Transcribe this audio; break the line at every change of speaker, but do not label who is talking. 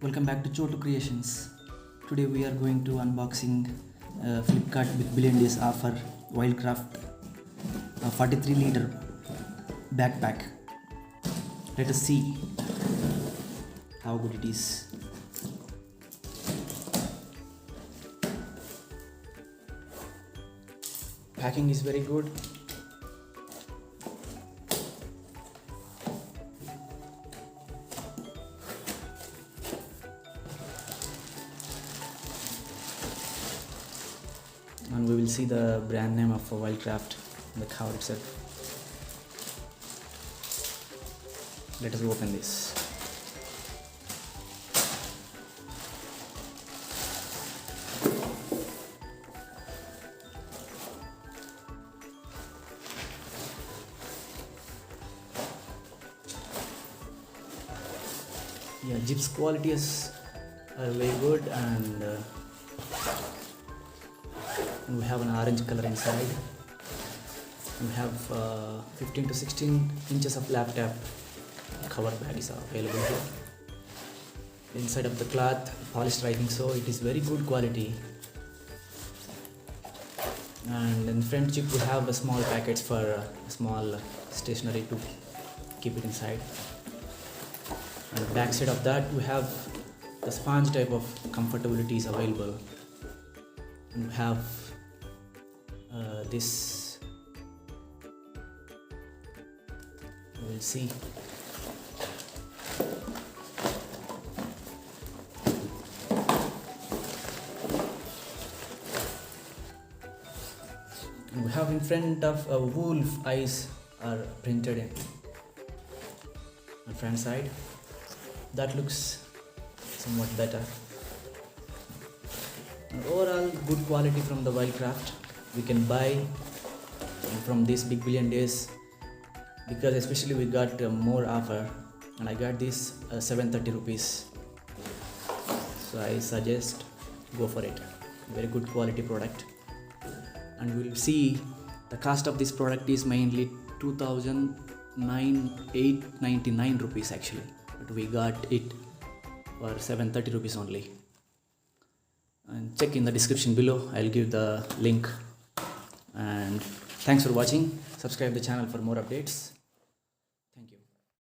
Welcome back to Chotu Creations. Today we are going to unboxing Flipkart Big Billion Days offer Wildcraft 43-liter backpack. Let us see how good it is. Packing is very good. And we will see the brand name of Wildcraft on the cover itself. Let us open this. Yeah, Jeep's quality is very good, and we have an orange color inside. We have 15 to 16 inches of laptop cover bag is available here. Inside of the cloth, polished writing, so it is very good quality. And in front chip we have small packets for small stationery to keep it inside. And back side of that we have the sponge type of comfortability is available. And we have this, we'll see. And we have in front of a wolf eyes are printed in the front side. That looks somewhat better. And overall good quality from the Wildcraft. We can buy from this Big Billion Days because especially we got more offer, and I got this 730 rupees. So I suggest go for it. Very good quality product. And we'll see the cost of this product is mainly 2,899 rupees actually, but we got it for 730 rupees only. And check in the description below, I'll give the link. And thanks for watching. Subscribe the channel for more updates.